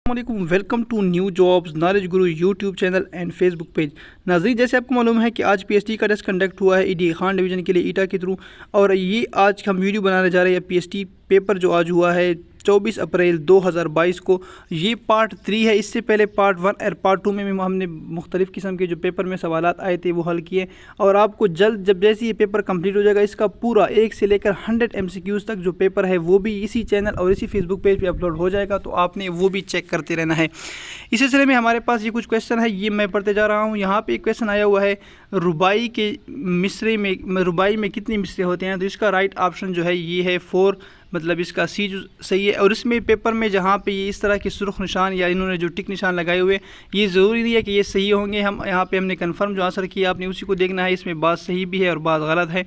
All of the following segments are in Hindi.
वालेकुम, welcome to new jobs knowledge guru YouTube channel and Facebook page. नाज़रीन, जैसे आपको मालूम है कि आज पीएचडी का टेस्ट कंडक्ट हुआ है ईडी खान डिवीज़न के लिए ईटा के थ्रू, और ये आज हम वीडियो बनाने जा रहे हैं पीएचडी पेपर जो आज हुआ है 24 अप्रैल 2022 को। ये पार्ट 3 है। इससे पहले पार्ट 1 और पार्ट 2 में हमने मुख्तलिफ़ किस्म के जो पेपर में सवालात आए थे वो हल किए, और आपको जल्द जब जैसे ये पेपर कंप्लीट हो जाएगा इसका पूरा 1 से लेकर 100 MCQs तक जो पेपर है वो भी इसी चैनल और इसी फेसबुक पेज पे अपलोड हो जाएगा, तो आपने वो भी चेक करते रहना है। इस सिलसिले में हमारे पास ये कुछ क्वेश्चन है, ये मैं पढ़ते जा रहा हूँ। यहाँ पे एक क्वेश्चन आया हुआ है, रुबाई के मिसरे में रुबाई में कितने मिसरे होते हैं? तो इसका राइट ऑप्शन जो है ये है 4, मतलब इसका सी जो सही है। और इसमें पेपर में जहाँ पे ये इस तरह के सुर्ख निशान या इन्होंने जो टिक निशान लगाए हुए, ये ज़रूरी नहीं है कि ये सही होंगे। हम यहाँ पे हमने कंफर्म जो आंसर किया आपने उसी को देखना है, इसमें बात सही भी है और बात गलत है।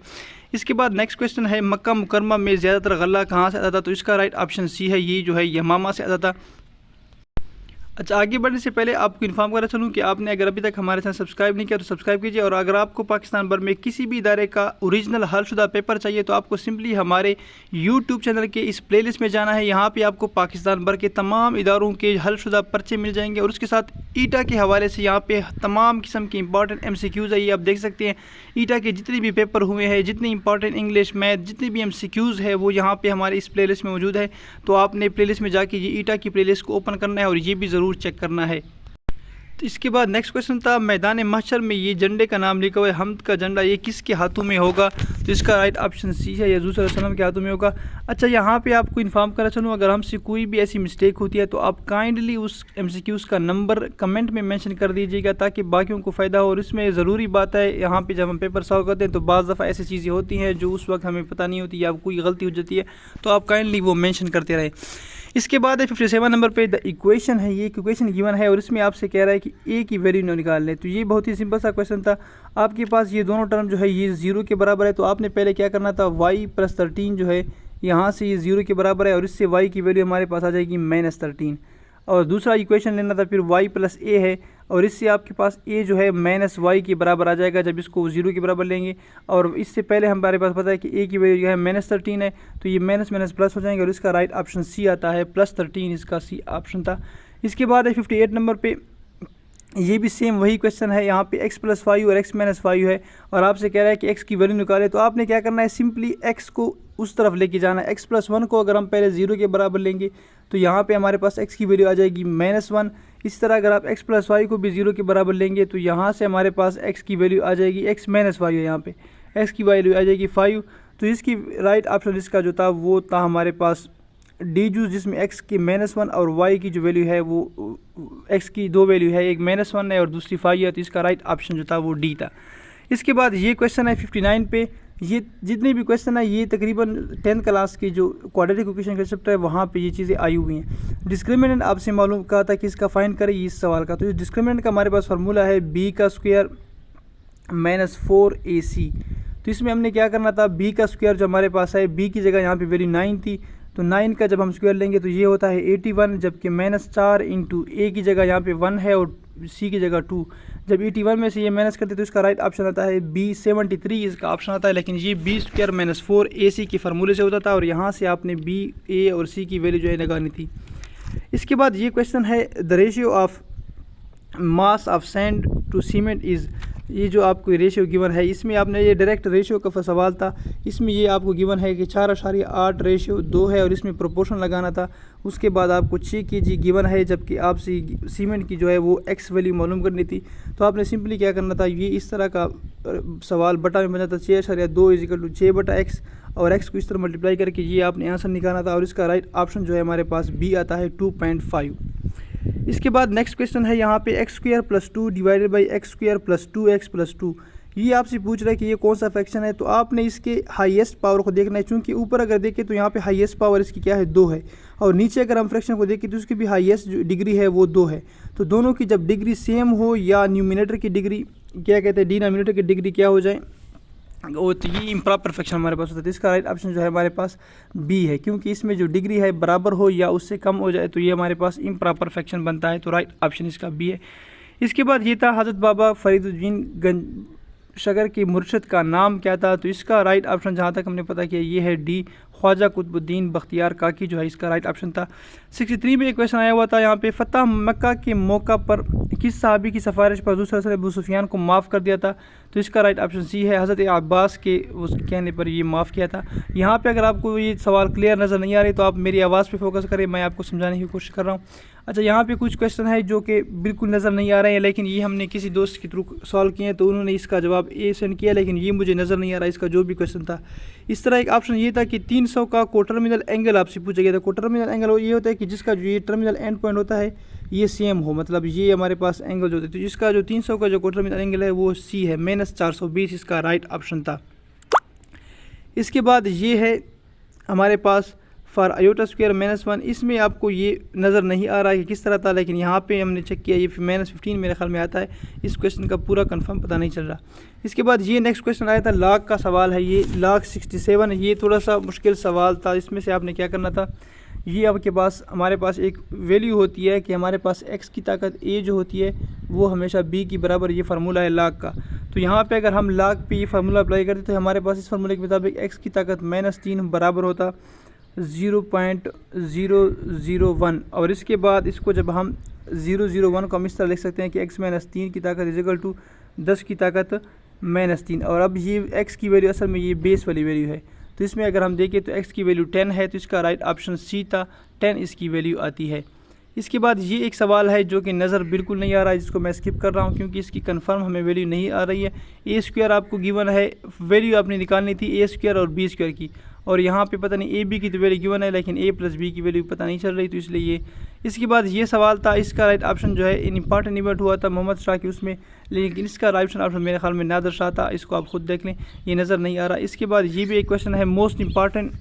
इसके बाद नेक्स्ट क्वेश्चन है, मक्का मुकरमा में ज़्यादातर गल्ला कहाँ से आता था? तो इसका राइट ऑप्शन सी है, ये जो है यमामा से आता था। अच्छा, आगे बढ़ने से पहले आपको इन्फॉर्म करना चलूँ कि आपने अगर अभी तक हमारे चैनल सब्सक्राइब नहीं किया तो सब्सक्राइब कीजिए, और अगर आपको पाकिस्तान भर में किसी भी इदारे का ओरिजिनल हलशुदा पेपर चाहिए तो आपको सिंपली हमारे यूट्यूब चैनल के इस प्लेलिस्ट में जाना है। यहाँ पे आपको पाकिस्तान भर के तमाम इदारों के हलशुदा पर्चे मिल जाएंगे, और उसके साथ ईटा के हवाले से यहाँ पे तमाम किस्म के इंपॉर्टेंट MCQs है। ये आप देख सकते हैं, ईटा के जितने भी पेपर हुए हैं, जितने इंपॉर्टेंट इंग्लिश मैथ जितने भी MCQs है वो यहाँ पे हमारे इस प्लेलिस्ट में मौजूद है। तो आपने प्लेलिस्ट में जाके ये ईटा की प्लेलिस्ट को ओपन करना है और ये भी ज़रूर चेक करना है। तो इसके बाद नेक्स्ट क्वेश्चन था, मैदान महशर में ये झंडे का नाम लिखा हुआ है, हमद का झंडा, ये किसके हाथों में होगा? तो इसका राइट ऑप्शन सी है, हज़रत सल्लल्लाहु अलैहि वसल्लम के हाथों में होगा। अच्छा, यहाँ पे आपको इन्फॉर्म करना चलूँ, अगर हमसे कोई भी ऐसी मिस्टेक होती है तो आप काइंडली उस MCQs का नंबर कमेंट में मेंशन कर दीजिएगा ताकि बाकियों को फ़ायदा हो। और इसमें ज़रूरी बात है, यहाँ पे जब हम पेपर सॉल्व करते हैं तो बाज़ दफ़ा ऐसी चीज़ें होती हैं जो उस वक्त हमें पता नहीं होती या कोई गलती हो जाती है, तो आप काइंडली वो मेंशन करते रहें। इसके बाद है 57 नंबर पे द इक्वेशन है, ये इक्वेशन गिवन है और इसमें आपसे कह रहा है कि ए की वैल्यू निकाल लें। तो ये बहुत ही सिंपल सा क्वेश्चन था। आपके पास ये दोनों टर्म जो है ये 0 के बराबर है, तो आपने पहले क्या करना था, y + 13 जो है यहाँ से ये 0 के बराबर है और इससे y की वैल्यू हमारे पास आ जाएगी -13। और दूसरा इक्वेशन लेना था फिर y + a है, और इससे आपके पास a जो है -y के बराबर आ जाएगा जब इसको 0 के बराबर लेंगे। और इससे पहले हमारे पास पता है कि a की वैल्यू जो है -13 है, तो ये माइनस माइनस प्लस हो जाएंगे और इसका राइट ऑप्शन सी आता है, +13 इसका सी ऑप्शन था। इसके बाद है 58 नंबर पे, ये भी सेम वही क्वेश्चन है। यहाँ पे x + 5 और x - 5 है, और आपसे कह रहा है कि x की वैल्यू निकाले। तो आपने क्या करना है, सिंपली x को उस तरफ लेके जाना है। x + 1 को अगर हम पहले 0 के बराबर लेंगे तो यहाँ पे हमारे पास x की वैल्यू आ जाएगी -1। इस तरह अगर आप x + 5 को भी 0 के बराबर लेंगे तो यहाँ से हमारे पास x की वैल्यू आ जाएगी, x - 5 है यहाँ पे, x की वैल्यू आ जाएगी 5। तो इसकी राइट ऑप्शन इसका जो था वो था हमारे पास डी जूस, जिसमें x की -1 और y की जो वैल्यू है वो x की दो वैल्यू है, एक -1 है और दूसरी 5 है, तो इसका राइट ऑप्शन जो था वो डी था। इसके बाद ये क्वेश्चन है 59 पे। ये जितने भी क्वेश्चन है ये तकरीबन 10th क्लास की जो क्वाड्रेटिक इक्वेशन का चैप्टर है वहाँ पे ये चीज़ें आई हुई हैं। डिस्क्रिमिनेंट आपसे मालूम कहा था कि इसका फाइंड करें इस सवाल का। तो इस डिस्क्रिमिनेंट का हमारे पास फार्मूला है b² - 4ac। तो इसमें हमने क्या करना था, b का स्क्वायर जो हमारे पास है, b की जगह यहाँ पे वैल्यू 9 थी, तो 9 का जब हम स्क्वायर लेंगे तो ये होता है 81, जबकि -4 इंटू a की जगह यहाँ पे 1 है और c की जगह 2। जब 81 में से ये माइनस करते तो इसका राइट ऑप्शन आता है b, 73 इसका ऑप्शन आता है। लेकिन ये b² - 4ac के फार्मूले से होता था, और यहाँ से आपने b, a और c की वैल्यू जो है निकालनी थी। इसके बाद ये क्वेश्चन है, the ratio of mass of sand to cement is, ये जो आपको रेशियो गिवन है, इसमें आपने ये डायरेक्ट रेशियो का सवाल था। इसमें ये आपको गिवन है कि 4.8:2 है और इसमें प्रोपोर्शन लगाना था। उसके बाद आपको 6 kg गिवन है, जबकि आपसे सीमेंट की जो है वो x वैल्यू मालूम करनी थी। तो आपने सिंपली क्या करना था, ये इस तरह का सवाल बटा में बना था, 6.2 = 6/x, और x को इस तरह मल्टीप्लाई करके ये आपने आंसर निकालना था, और इसका राइट ऑप्शन जो है हमारे पास b आता है, 2.5। इसके बाद नेक्स्ट क्वेश्चन है यहाँ पे x² + 2 divided by x² + 2x + 2। ये आपसे पूछ रहा है कि ये कौन सा फ्रैक्शन है। तो आपने इसके हाईएस्ट पावर को देखना है, क्योंकि ऊपर अगर देखें तो यहाँ पे हाईएस्ट पावर इसकी क्या है, 2 है, और नीचे अगर हम फ्रैक्शन को देखें तो उसकी भी हाईएस्ट जो डिग्री है वो 2 है। तो दोनों की जब डिग्री सेम हो, या न्यूमिनेटर की डिग्री क्या कहते हैं, डिनोमिनेटर की डिग्री क्या हो जाए, वो तो ये इम्प्रॉपर फ्रैक्शन हमारे पास होता है। तो इसका राइट ऑप्शन जो है हमारे पास बी है, क्योंकि इसमें जो डिग्री है बराबर हो या उससे कम हो जाए तो ये हमारे पास इम्प्रॉपर फ्रैक्शन बनता है। तो राइट ऑप्शन इसका बी है। इसके बाद ये था, हज़रत बाबा फरीदुद्दीन गंज शगर की मुर्शद का नाम क्या था? तो इसका राइट ऑप्शन जहाँ तक हमने पता किया ये है डी, ख्वाजा कुतुबुद्दीन बख्तियार काकी जो है इसका राइट ऑप्शन था। 63 में एक क्वेश्चन आया हुआ था यहाँ पे, फ़तह मक्का के मौका पर किस सहाबी की सिफारिश पर हुज़ूर सल्लल्लाहु अलैहि वसल्लम ने अबू सुफियान को माफ़ कर दिया था? तो इसका राइट ऑप्शन सी है, हज़रत अब्बास के उस कहने पर ये माफ़ किया था। यहाँ पे अगर आपको ये सवाल क्लियर नज़र नहीं आ रही तो आप मेरी आवाज़ पे फोकस करें, मैं आपको समझाने की कोशिश कर रहा हूँ। अच्छा, यहाँ पे कुछ क्वेश्चन है जो कि बिल्कुल नज़र नहीं आ रहे हैं, लेकिन ये हमने किसी दोस्त के थ्रू सॉल्व किए हैं तो उन्होंने इसका जवाब ए सेंड किया, लेकिन ये मुझे नज़र नहीं आ रहा इसका जो भी क्वेश्चन था। इस तरह एक ऑप्शन ये था कि 300 का कोटर्मिनल एंगल आपसे पूछा गया था। कोटर्मिनल एंगल ये होता है कि जिसका जो ये टर्मिनल एंड पॉइंट होता है ये सेम हो, मतलब ये हमारे पास एंगल जो होते हैं, तो जिसका जो 300 का जो कोटर्मिनल एंगल है वो सी है, -420 इसका राइट ऑप्शन था। इसके बाद ये है हमारे पास फॉर आयोटा स्क्वायर -1, इसमें आपको ये नज़र नहीं आ रहा है कि किस तरह था, लेकिन यहाँ पे हमने चेक किया ये -15 मेरे ख्याल में आता है। इस क्वेश्चन का पूरा कंफर्म पता नहीं चल रहा। इसके बाद ये नेक्स्ट क्वेश्चन आया था, लॉग का सवाल है, ये लॉग 67 है। ये थोड़ा सा मुश्किल सवाल था। इसमें से आपने क्या करना था, ये आपके पास हमारे पास एक वैल्यू होती है कि हमारे पास x की ताकत a जो होती है वो हमेशा b की बराबर, ये फार्मूला है लॉग का। तो यहाँ पे अगर हम लॉग पे ये फार्मूला अप्लाई करते तो हमारे पास इस फार्मूले के मुताबिक x की ताकत -3 बराबर होता 0.001, और इसके बाद इसको जब हम 001 को हम इस तरह लिख सकते हैं कि x - 3 की ताकत = 10 की ताकत -3। और अब ये x की वैल्यू असल में ये बेस वाली वैल्यू है, तो इसमें अगर हम देखें तो x की वैल्यू 10 है, तो इसका राइट ऑप्शन सी था, 10 इसकी वैल्यू आती है। इसके बाद ये एक सवाल है जो कि नज़र बिल्कुल नहीं आ रहा है, जिसको मैं स्किप कर रहा हूँ क्योंकि इसकी कंफर्म हमें वैल्यू नहीं आ रही है। ए स्क्वायर आपको गिवन है, वैल्यू आपने निकालनी थी ए स्क्वायर और बी स्क्वायर की, और यहाँ पे पता नहीं ए बी की तो वैल्यू गिवन है लेकिन ए प्लस बी की वैल्यू पता नहीं चल रही, तो इसलिए ये। इसके बाद ये सवाल था, इसका राइट ऑप्शन जो है इन इंपॉर्टेंट इवेंट हुआ था मोहम्मद शाह की उसमें, लेकिन इसका राइट ऑप्शन मेरे ख्याल में नादिर शाह था, इसको आप खुद देख लें, ये नज़र नहीं आ रहा। इसके बाद ये भी एक क्वेश्चन है मोस्ट इंपॉर्टेंट,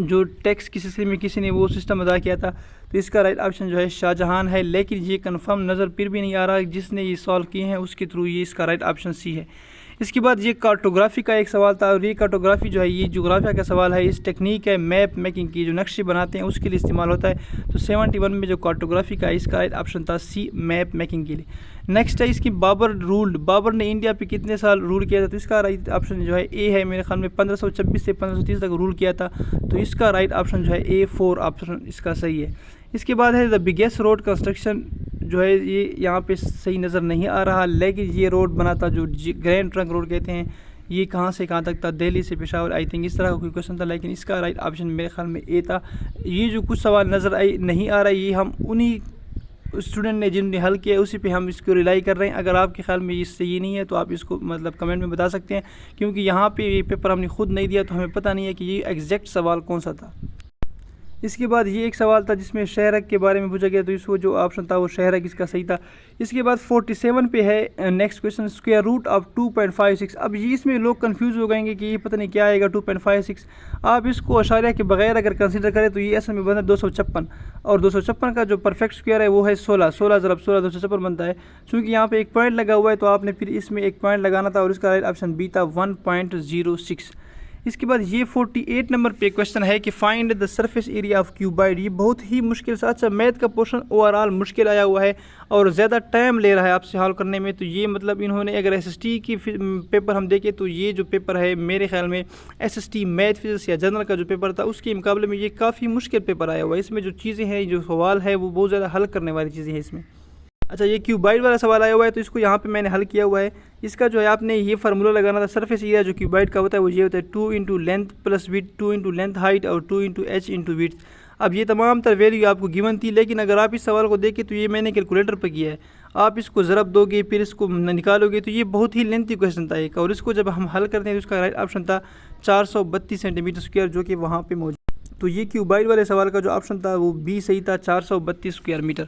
जो टैक्स की सिलसिले में किसी ने वो सिस्टम अदा किया था, तो इसका राइट ऑप्शन जो है शाहजहान है, लेकिन ये कंफर्म नज़र फिर भी नहीं आ रहा, जिसने ये सॉल्व किए हैं उसके थ्रू ये इसका राइट ऑप्शन सी है। इसके बाद ये कार्टोग्राफी का एक सवाल था, और ये कार्टोग्राफी जो है ये जोग्राफिया का सवाल है, इस टेक्निक है मैप मेकिंग की, जो नक्शे बनाते हैं उसके लिए इस्तेमाल होता है। तो 71 में जो कार्टोग्राफी का इसका राइट ऑप्शन था सी, मैप मेकिंग के लिए। नेक्स्ट है इसकी बाबर रूल्ड, बाबर ने इंडिया पे कितने साल रूल किया था, तो इसका राइट ऑप्शन जो है ए है, मेरे ख्याल में 1526 से 1530 तक रूल किया था, तो इसका राइट ऑप्शन जो है ए 4 ऑप्शन इसका सही है। इसके बाद है द बिगेस्ट रोड कंस्ट्रक्शन, जो है ये यहाँ पे सही नज़र नहीं आ रहा, लेकिन ये रोड बना था जो ग्रैंड ट्रंक रोड कहते हैं, ये कहाँ से कहाँ तक था, दिल्ली से पेशावर, आई थिंक इस तरह का कोई क्वेश्चन था, लेकिन इसका राइट ऑप्शन मेरे ख्याल में ए था। ये जो कुछ सवाल नज़र नहीं आ रहा है, ये हम उन्हीं स्टूडेंट ने जिन्होंने हल किया उसी पे हम इसको रिलाई कर रहे हैं। अगर आपके ख्याल में इससे ये नहीं है तो आप इसको मतलब कमेंट में बता सकते हैं, क्योंकि यहाँ पे ये पेपर हमने खुद नहीं दिया तो हमें पता नहीं है कि ये एग्जैक्ट सवाल कौन सा था। इसके बाद ये एक सवाल था जिसमें शहरक के बारे में पूछा गया, तो इसको जो ऑप्शन था वो शहरक इसका सही था। इसके बाद 47 पे है next question, square root of 2.56। अब ये इसमें लोग कंफ्यूज हो गएंगे कि ये पता नहीं क्या आएगा 2.56। आप इसको अशारिया के बगैर अगर कंसीडर करें तो ये असल में बनता है 256, और 256 का जो परफेक्ट स्क्वायर है वो है 16 × 16 256 बनता है। चूँकि यहाँ पे एक पॉइंट लगा हुआ है तो आपने फिर इसमें एक पॉइंट लगाना था, और इसका राइट ऑप्शन बी था 1.06। इसके बाद ये 48 नंबर पे क्वेश्चन है कि find the surface area of cuboid. ये बहुत ही मुश्किल सा, अच्छा मैथ का पोर्शन ओवरऑल मुश्किल आया हुआ है और ज़्यादा टाइम ले रहा है आपसे हल करने में, तो ये मतलब इन्होंने अगर SST की पेपर हम देखें तो ये जो पेपर है मेरे ख्याल में SST मैथ फिजिक्स या जनरल का जो पेपर था उसके मुकाबले में ये काफ़ी मुश्किल पेपर आया हुआ है। इसमें जो चीज़ें हैं, जो सवाल है वो बहुत ज़्यादा हल करने वाली चीज़ें हैं इसमें। अच्छा, ये क्यूबाइड वाला सवाल आया हुआ है तो इसको यहाँ पे मैंने हल किया हुआ है। इसका जो है आपने ये फार्मूला लगाना था, सरफेस एरिया जो क्यूबाइड का होता है वो ये होता है 2 × length plus width, 2 × length height और 2 × h × विड्थ। अब ये तमाम तर वैल्यू आपको गिवन थी, लेकिन अगर आप इस सवाल को देखें तो ये मैंने कैलकुलेटर पर किया है। आप इसको ज़रब दोगे फिर इसको निकालोगे तो ये बहुत ही लेंथी क्वेश्चन था एक, और इसको जब हम हल करते हैं तो उसका राइट ऑप्शन था 432 सेंटीमीटर स्क्वायर, जो कि वहाँ पर मौजूद। तो ये क्यूबाइड वाले सवाल का जो ऑप्शन था वो बी सही था, 432 स्क्वायर मीटर।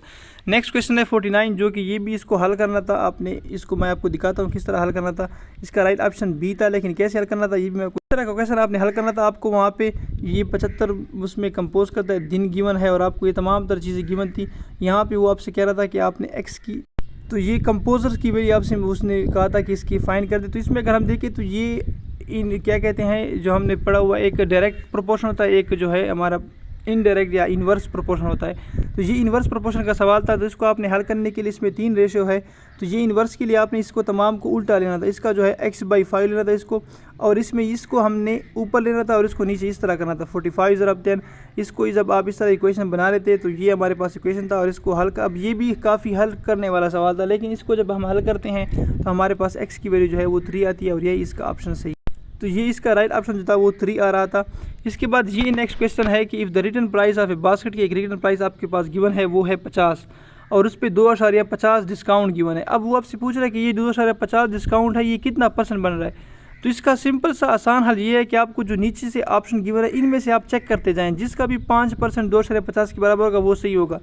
नेक्स्ट क्वेश्चन है 49, जो कि ये भी इसको हल करना था आपने, इसको मैं आपको दिखाता हूँ किस तरह हल करना था। इसका राइट ऑप्शन बी था, लेकिन कैसे हल करना था ये भी मैं आपको, इस तरह का क्वेश्चन आपने हल करना था। आपको वहाँ पे ये 75 उसमें कंपोज करता है दिन गिवन है, और आपको ये तमाम तर चीज़ें गिवन थी। यहाँ पर वो आपसे कह रहा था कि आपने एक्स की, तो ये कंपोजर की वैल्यू आपसे उसने कहा था कि इसकी फाइंड कर दे। तो इसमें अगर हम देखें तो ये इन क्या कहते हैं, जो हमने पढ़ा हुआ एक डायरेक्ट प्रोपोर्शन होता है, एक जो है हमारा इनडायरेक्ट या इन्वर्स प्रोपोर्शन होता है। तो ये इन्वर्स प्रोपोर्शन का सवाल था, तो इसको आपने हल करने के लिए इसमें 3 रेशियो है, तो ये इन्वर्स के लिए आपने इसको तमाम को उल्टा लेना था, इसका जो है x/5 लेना था इसको, और इसमें इसको हमने ऊपर लेना था और इसको नीचे इस तरह करना था 45 ज़रब 10। इसको जब आप इस तरह इक्वेशन बना लेते तो ये हमारे पास इक्वेशन था, और इसको हल का, अब ये भी काफ़ी हल करने वाला सवाल था, लेकिन इसको जब हम हल करते हैं तो हमारे पास x की वैल्यू जो है वो 3 आती है, और यही इसका ऑप्शन सही। तो ये इसका राइट ऑप्शन जो था वो 3 आ रहा था। इसके बाद ये नेक्स्ट क्वेश्चन है कि if the return price of A basket की एक रिटर्न प्राइस आपके पास गिवन है वो है 50, और उस पर 2.50 डिस्काउंट गिवन है। अब वो आपसे पूछ रहा है कि ये 2.50 डिस्काउंट है, ये कितना % बन रहा है। तो इसका सिंपल सा आसान हल ये है कि आपको जो नीचे से ऑप्शन गिवन है इनमें से आप चेक करते जाएँ, जिसका भी 5% 2.50 के बराबर होगा वो सही होगा,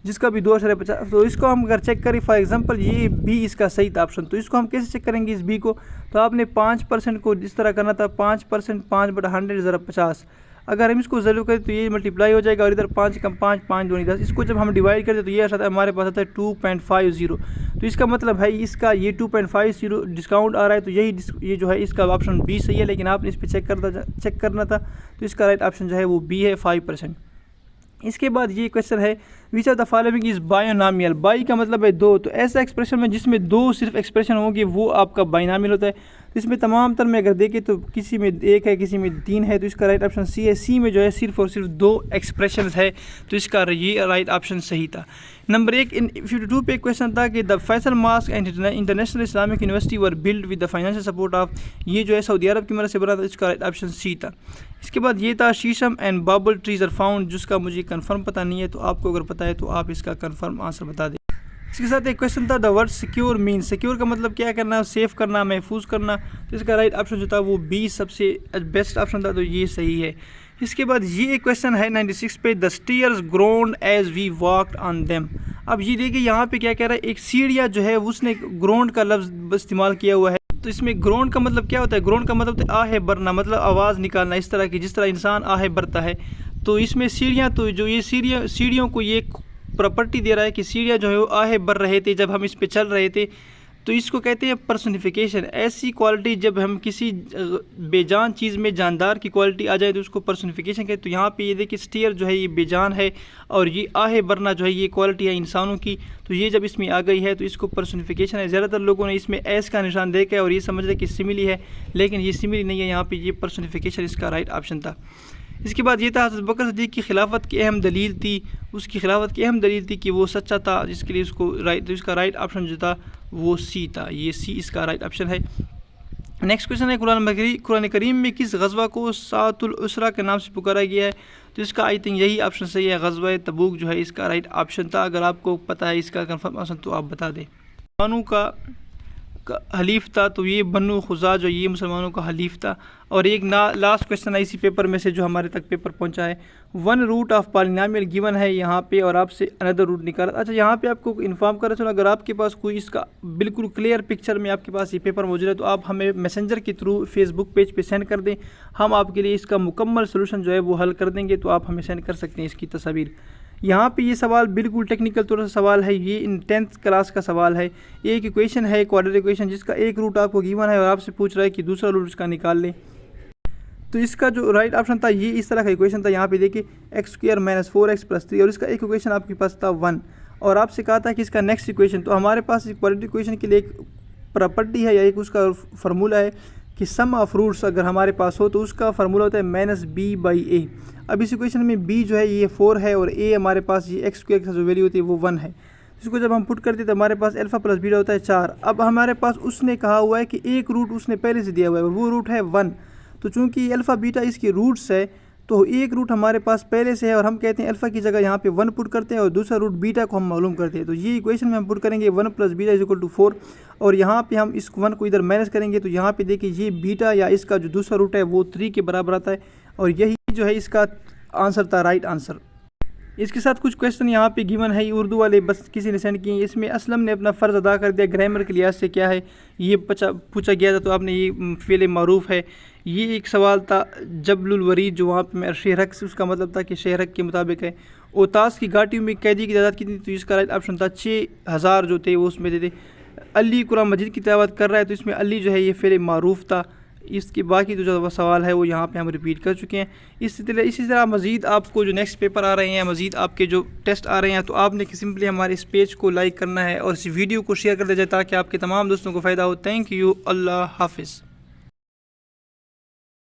जिसका भी 2.50। तो इसको हम अगर चेक करें, फॉर एग्जांपल ये बी इसका सही था ऑप्शन, तो इसको हम कैसे चेक करेंगे इस बी को, तो आपने 5% को इस तरह करना था, 5% 5/100 ज़रब 50। अगर हम इसको वैल्यू करें तो ये मल्टीप्लाई हो जाएगा, और इधर 5 कम 5 5 दूनी 10। इसको जब हम डिवाइड करते तो ये आता है, हमारे पास आता है 2.50। तो इसका मतलब है इसका ये 2.50 डिस्काउंट आ रहा है, तो ये जो है इसका ऑप्शन बी सही है, लेकिन आपने इस पर चेक करना था, तो इसका राइट ऑप्शन जो है वो बी है 5%। इसके बाद ये क्वेश्चन है which of the following is binomial. By का मतलब है 2, तो ऐसा एक्सप्रेशन में जिसमें 2 सिर्फ एक्सप्रेशन होंगे वो आपका बाइनॉमियल होता है। तो इसमें तमाम तर में अगर देखें तो किसी में 1 है, किसी में 3 है, तो इसका राइट ऑप्शन सी है। सी में जो है सिर्फ और सिर्फ 2 एक्सप्रेशन है, तो इसका ये राइट ऑप्शन सही था। नंबर 1 इन 52 पे क्वेश्चन था कि the Faisal mosque and international Islamic university were build with the financial support of, ये जो है सऊदी अरब की मदद से बना था, इसका राइट ऑप्शन सी था। इसके बाद ये था शीशम and Babal trees are found, जिसका मुझे कंफर्म पता नहीं है, तो आपको अगर पता है तो आप इसका कंफर्म आंसर बता दें। इसके साथ एक क्वेश्चन था the word secure mean, secure का मतलब क्या करना, सेफ करना, महफूज करना, तो इसका राइट ऑप्शन जो था वो बी सबसे बेस्ट ऑप्शन था, तो ये सही है। इसके बाद ये एक क्वेश्चन है 96 पे the stairs groaned as we walked on them. अब ये देखिए यहाँ पे क्या कह रहा है, एक सीढ़ियाँ जो है उसने ग्रोन्ड का लफ्ज़ इस्तेमाल किया हुआ है। तो इसमें ग्रोन्ड का मतलब क्या होता है, ग्रोन्ड का मतलब तो आहे भरना, मतलब आवाज़ निकालना, इस तरह की जिस तरह इंसान आहे भरता है। तो इसमें सीढ़ियाँ, तो जो ये सीढ़ियों को ये प्रॉपर्टी दे रहा है कि सीढ़ियाँ जो है वो आहे भर रहे थे जब हम इस पे चल रहे थे, तो इसको कहते हैं पर्सनिफिकेशन। ऐसी क्वालिटी जब हम किसी बेजान चीज़ में जानदार की क्वालिटी आ जाए तो उसको पर्सनिफिकेशन कहते हैं। तो यहाँ पे ये देखिए स्टेयर जो है ये बेजान है, और ये आहे भरना जो है ये क्वालिटी है इंसानों की, तो ये जब इसमें आ गई है तो इसको पर्सनिफिकेशन है। ज़्यादातर लोगों ने इसमें एस का निशान देखा है और ये समझ रहे कि सिमिली है, लेकिन ये सिमिली नहीं है, यहाँ पर ये पर्सनिफिकेशन इसका राइट ऑप्शन था। इसके बाद ये था हज़रत बकर सिद्दीक़ की खिलाफत की अहम दलील थी, उसकी खिलाफत की अहम दलील थी कि वो सच्चा था, जिसके लिए उसको राइट, तो इसका राइट ऑप्शन जो था वो सी था, ये सी इसका राइट ऑप्शन है। नेक्स्ट क्वेश्चन है कुरान करीम में किस गज़वा को साअतुल उसरा के नाम से पुकारा गया है, तो इसका आई थिंक यही ऑप्शन सही है, गज़वा तबूक जो है इसका राइट ऑप्शन था। अगर आपको पता है इसका कंफर्म आंसर तो आप बता दें। मुसलमानों का हलीफ था, तो ये बन्नू खुज़ा जो ये मुसलमानों का हलीफ था। और एक लास्ट क्वेश्चन है इसी पेपर में से जो हमारे तक पेपर पहुंचा है, 1 रूट ऑफ पॉलिनोमियल गिवन है यहाँ पे, और आपसे अनदर रूट निकाला। अच्छा, यहाँ पे आपको इन्फॉर्म कर रहा चलो, अगर आपके पास कोई इसका बिल्कुल क्लियर पिक्चर में आपके पास ये पेपर मौजूद है तो आप हमें मैसेंजर के थ्रू फेसबुक पेज पे सेंड कर दें, हम आपके लिए इसका मुकम्मल सोल्यूशन जो है वो हल कर देंगे। तो आप हमें सेंड कर सकते हैं इसकी तस्वीर। यहाँ पे ये सवाल बिल्कुल टेक्निकल तौर से सवाल है, ये इन 10th क्लास का सवाल है। एक इक्वेशन है क्वाड्रेटिक इक्वेशन, जिसका एक रूट आपको गिवन है और आपसे पूछ रहा है कि दूसरा रूट इसका निकाल लें। तो इसका जो राइट ऑप्शन था ये इस तरह का इक्वेशन था, यहाँ पे देखिए x² - 4x + 3, और इसका एक इक्वेशन आपके पास था 1, और आपसे कहा था कि इसका नेक्स्ट इक्वेशन। तो हमारे पास क्वाड्रेटिक इक्वेशन के लिए एक प्रॉपर्टी है या एक उसका फार्मूला है कि सम ऑफ रूट्स अगर हमारे पास हो तो उसका फार्मूला होता है -b/a। अब इस इक्वेशन में b जो है ये 4 है और a हमारे पास ये x² की जो वैल्यू होती है वो 1 है। इसको जब हम पुट करते हैं तो हमारे पास अल्फ़ा + बीटा होता है 4। अब हमारे पास उसने कहा हुआ है कि एक रूट उसने पहले से दिया हुआ है और वो रूट है 1। तो चूँकि अल्फ़ा बीटा इसके रूट्स है तो एक रूट हमारे पास पहले से है, और हम कहते हैं अल्फ़ा की जगह यहाँ पे 1 पुट करते हैं और दूसरा रूट बीटा को हम मालूम करते हैं। तो ये इक्वेशन में हम पुट करेंगे 1 + बीटा = 4, और यहाँ पे हम इस 1 को इधर माइनस करेंगे तो यहाँ पे देखिए ये बीटा या इसका जो दूसरा रूट है वो 3 के बराबर आता है, और यही जो है इसका आंसर था, राइट आंसर। इसके साथ कुछ क्वेश्चन यहाँ पे गिवन है, उर्दू वाले बस किसी ने सेंड किए। इसमें असलम ने अपना फ़र्ज़ अदा कर दिया, ग्रामर के लिहाज से क्या है ये पूछा गया था, तो आपने ये फ़ेल मारूफ़ है। ये एक सवाल था जबलुल वरीद जो वहाँ पे शहरक से, उसका मतलब था कि शहरक के मुताबिक है। ओतास की घाटियों में कैदी की तादाद कितनी, तो इसका राइट ऑप्शन था 6000 जो थे वो उसमें थे। अली कुरान मजीद की तिलावत कर रहा है, तो इसमें अली जो है ये फ़ेल मारूफ़ था। इसके बाकी जो सवाल है वो यहाँ पे हम रिपीट कर चुके हैं। इसी तरह मज़ीद आपको जो नेक्स्ट पेपर आ रहे हैं, मज़ीद आपके जो टेस्ट आ रहे हैं, तो आपने सिंपली हमारे इस पेज को लाइक करना है और इस वीडियो को शेयर कर दिया जाए ताकि आपके तमाम दोस्तों को फ़ायदा हो। Thank you. अल्लाह हाफिज़।